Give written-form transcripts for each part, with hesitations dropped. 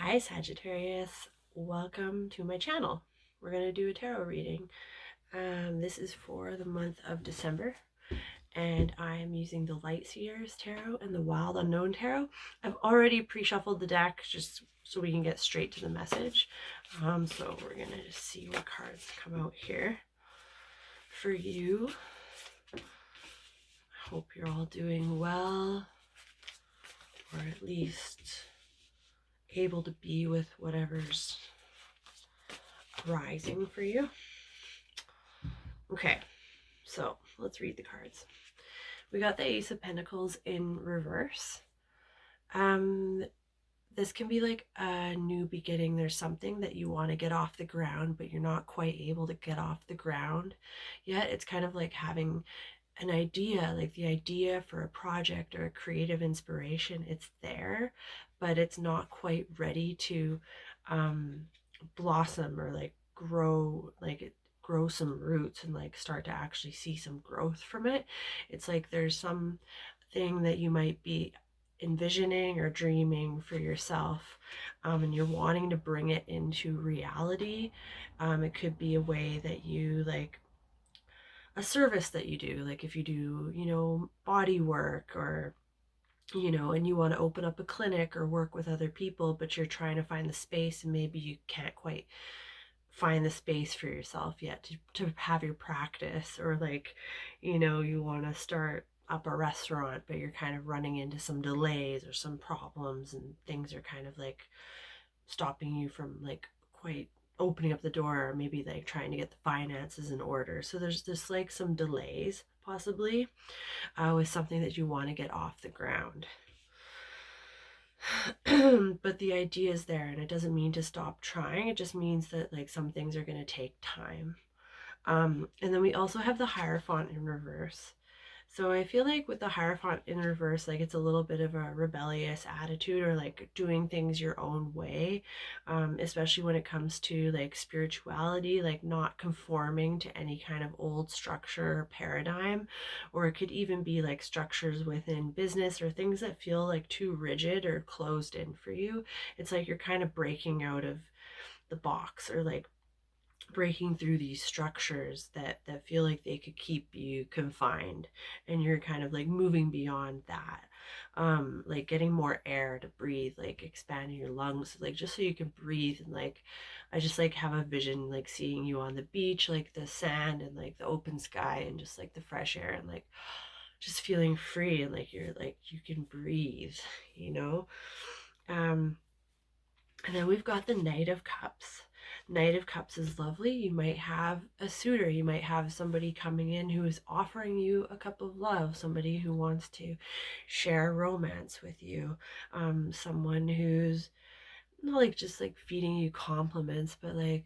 Hi Sagittarius, welcome to my channel. We're going to do a tarot reading. This is for the month of December, and I am using the Light Seers Tarot and the Wild Unknown Tarot. I've already pre-shuffled the deck just so we can get straight to the message. So we're going to just see what cards come out here for you. I hope you're all doing well, or at least able to be with whatever's rising for you. Okay, so let's read the cards. We got the Ace of Pentacles in reverse. This can be like a new beginning. There's something that you want to get off the ground, but you're not quite able to get off the ground yet. It's kind of like having an idea, like the idea for a project or a creative inspiration. It's there, but it's not quite ready to blossom or like grow, grow some roots and like start to actually see some growth from it. It's like there's some thing that you might be envisioning or dreaming for yourself, and you're wanting to bring it into reality. It could be a way that you like a service that you do, like if you do, body work, or and you want to open up a clinic or work with other people, but you're trying to find the space and maybe you can't quite find the space for yourself yet to have your practice, or like, you want to start up a restaurant, but you're kind of running into some delays or some problems, and things are kind of like stopping you from like quite opening up the door, or maybe like trying to get the finances in order. So there's just like some delays possibly with something that you want to get off the ground. But the idea is there, and it doesn't mean to stop trying. It just means that like some things are going to take time. And then we also have the Hierophant in reverse. So I feel like with the Hierophant in reverse, like it's a little bit of a rebellious attitude, or like doing things your own way, especially when it comes to like spirituality, like not conforming to any kind of old structure or paradigm. Or it could even be like structures within business or things that feel like too rigid or closed in for you. It's like you're kind of breaking out of the box, or like breaking through these structures that feel like they could keep you confined, and you're kind of like moving beyond that, like getting more air to breathe, like expanding your lungs, like just so you can breathe. And like I just like have a vision, like seeing you on the beach, like the sand and like the open sky and just like the fresh air, and like just feeling free, and like you're like you can breathe, you know. And then we've got the Knight of Cups. Knight of Cups is lovely. You might have a suitor. You might have somebody coming in who is offering you a cup of love, somebody who wants to share romance with you, someone who's not like just like feeding you compliments, but like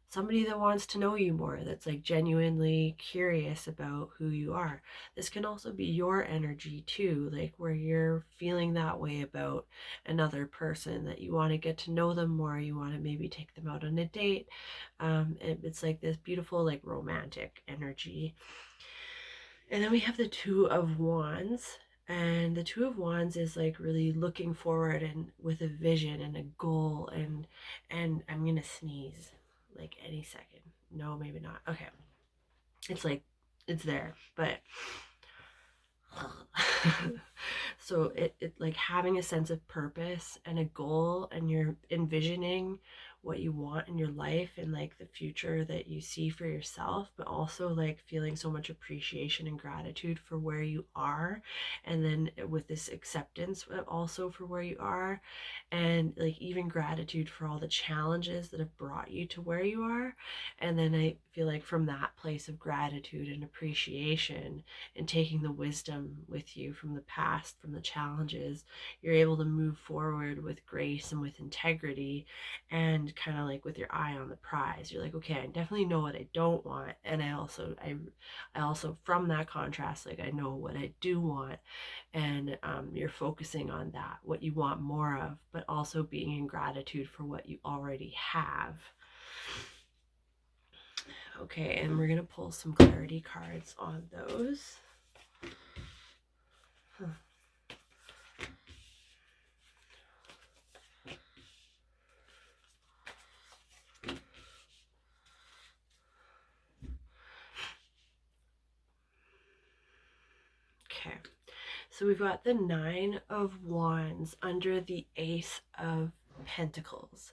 somebody that wants to know you more, that's like genuinely curious about who you are. This can also be your energy too, like where you're feeling that way about another person, that you want to get to know them more, you want to maybe take them out on a date. It's like this beautiful like romantic energy. And then we have the Two of Wands. And the Two of Wands is like really looking forward and with a vision and a goal. And I'm gonna sneeze like any second. No, maybe not. Okay. It's like it's there, but so it like having a sense of purpose and a goal, and you're envisioning what you want in your life and like the future that you see for yourself, but also like feeling so much appreciation and gratitude for where you are, and then with this acceptance also for where you are, and like even gratitude for all the challenges that have brought you to where you are. And then I feel like from that place of gratitude and appreciation, and taking the wisdom with you from the past, from the challenges, you're able to move forward with grace and with integrity, and kind of like with your eye on the prize. You're like, okay, I definitely know what I don't want, and I also from that contrast, like I know what I do want. And you're focusing on that, what you want more of, but also being in gratitude for what you already have. Okay, and we're gonna pull some clarity cards on those. So we've got the Nine of Wands under the Ace of Pentacles.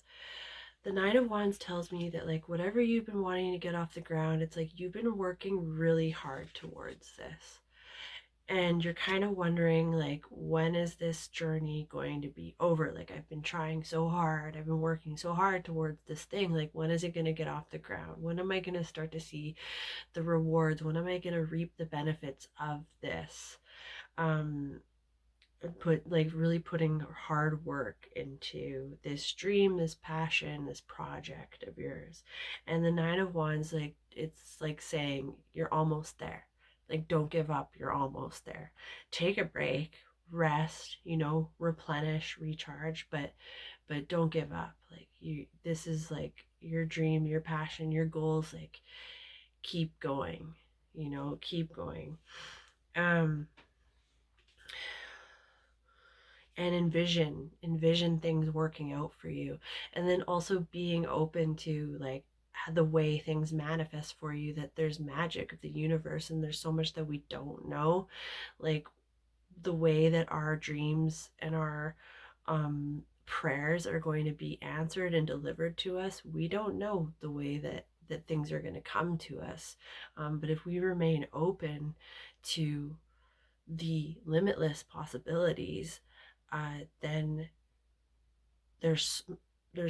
The Nine of Wands tells me that like whatever you've been wanting to get off the ground, it's like you've been working really hard towards this. And you're kind of wondering like, when is this journey going to be over? Like, I've been trying so hard, I've been working so hard towards this thing, like when is it going to get off the ground? When am I going to start to see the rewards? When am I going to reap the benefits of this? Put like really putting hard work into this dream, this passion, this project of yours. And the Nine of Wands, like it's like saying you're almost there. Like, don't give up, you're almost there. Take a break, rest, replenish, recharge, but don't give up. Like, this is like your dream, your passion, your goals. Like, keep going, keep going. And envision things working out for you, and then also being open to like the way things manifest for you, that there's magic of the universe and there's so much that we don't know, like the way that our dreams and our prayers are going to be answered and delivered to us. We don't know the way that things are going to come to us, but if we remain open to the limitless possibilities, then there's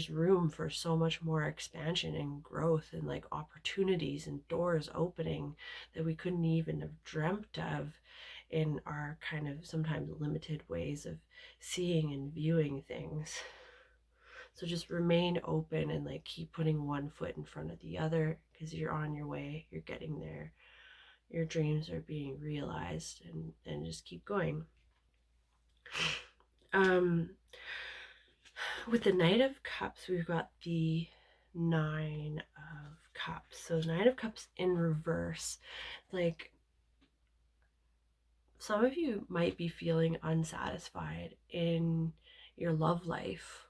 room for so much more expansion and growth and like opportunities and doors opening that we couldn't even have dreamt of in our kind of sometimes limited ways of seeing and viewing things. So just remain open and like keep putting one foot in front of the other, because you're on your way, you're getting there, your dreams are being realized, and just keep going. With the Knight of Cups, we've got the Nine of Cups. So Nine of Cups in reverse. Like, some of you might be feeling unsatisfied in your love life.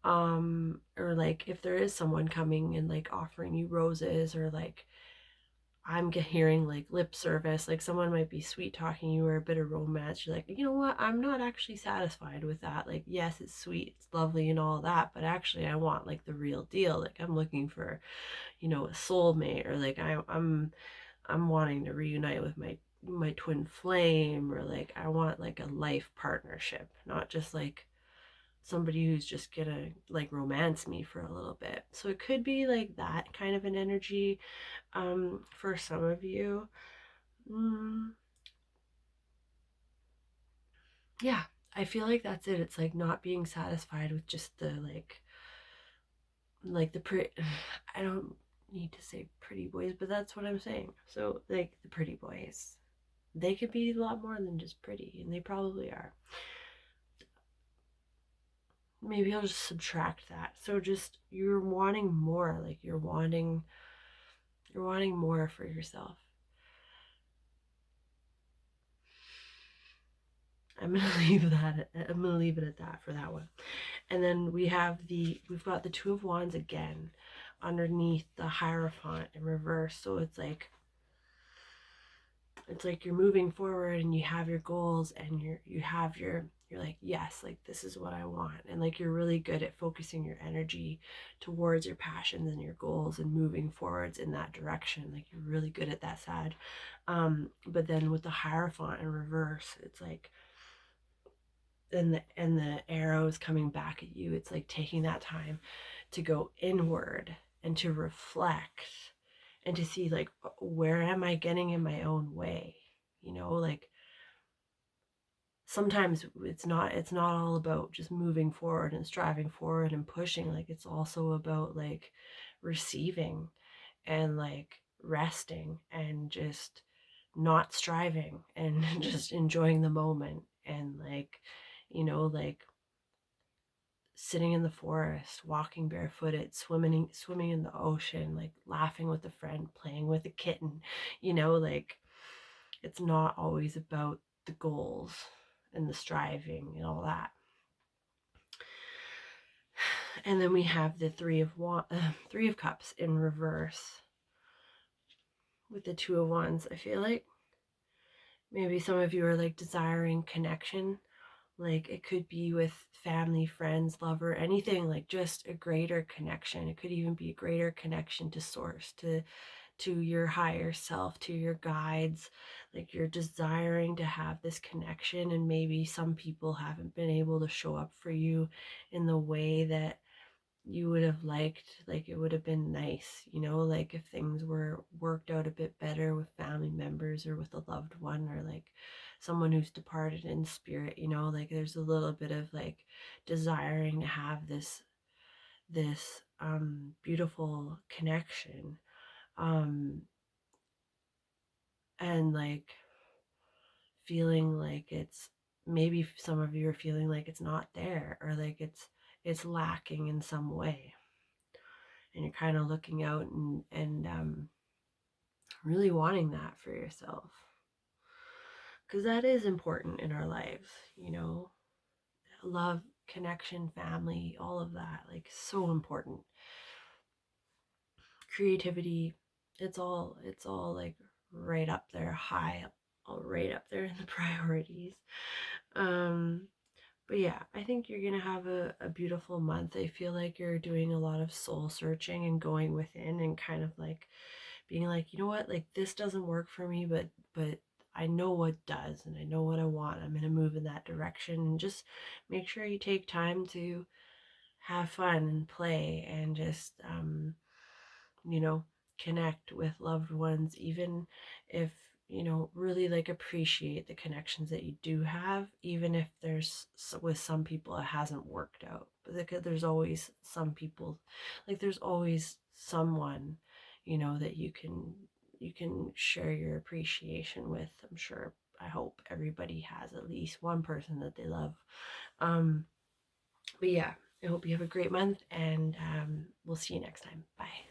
Or like if there is someone coming and like offering you roses, or like I'm hearing like lip service, like someone might be sweet talking you or a bit of romance. You're like, you know what? I'm not actually satisfied with that. Like, yes, it's sweet, it's lovely and all that, but actually I want like the real deal. Like, I'm looking for, a soulmate, or like I'm wanting to reunite with my twin flame, or like I want like a life partnership, not just like somebody who's just gonna like romance me for a little bit. So it could be like that kind of an energy for some of you. Yeah, I feel like that's it. It's like not being satisfied with just the like the pretty. I don't need to say pretty boys, but that's what I'm saying. So like the pretty boys, they could be a lot more than just pretty, and they probably are. Maybe I'll just subtract that. So just you're wanting more, like you're wanting more for yourself. I'm gonna leave it at that for that one. And then we've got the Two of Wands again underneath the Hierophant in reverse. So it's like you're moving forward and you have your goals, and you're like, yes, like this is what I want. And like you're really good at focusing your energy towards your passions and your goals and moving forwards in that direction. Like you're really good at that side. But then with the Hierophant in reverse, it's like, and the arrows coming back at you. It's like taking that time to go inward and to reflect and to see like, where am I getting in my own way? Like sometimes it's not all about just moving forward and striving forward and pushing. Like it's also about like receiving and like resting and just not striving and just enjoying the moment, and like like sitting in the forest, walking barefooted, swimming in the ocean, like laughing with a friend, playing with a kitten. Like it's not always about the goals and the striving and all that. And then we have the Three of Cups in reverse with the Two of Wands. I feel like Maybe some of you are like desiring connection. Like it could be with family, friends, lover, anything, like just a greater connection. It could even be a greater connection to source, to your higher self, to your guides. Like you're desiring to have this connection, and maybe some people haven't been able to show up for you in the way that you would have liked. Like it would have been nice, like if things were worked out a bit better with family members or with a loved one, or like someone who's departed in spirit, like there's a little bit of like desiring to have this beautiful connection, um and like feeling like it's, maybe some of you are feeling like it's not there, or like it's lacking in some way, and you're kind of looking out and really wanting that for yourself, because that is important in our lives, love, connection, family, all of that, like so important. Creativity, it's all like right up there, high up, all right up there in the priorities. um But yeah, I think you're going to have a beautiful month. I feel like you're doing a lot of soul searching and going within and kind of like being like, you know what, like this doesn't work for me, but I know what does, and I know what I want. I'm going to move in that direction, and just make sure you take time to have fun and play and just you know, connect with loved ones, even if, really like appreciate the connections that you do have, even if there's with some people it hasn't worked out. But there's always some people, like there's always someone, that you can share your appreciation with. I'm sure, I hope everybody has at least one person that they love. But yeah, I hope you have a great month, and we'll see you next time. Bye.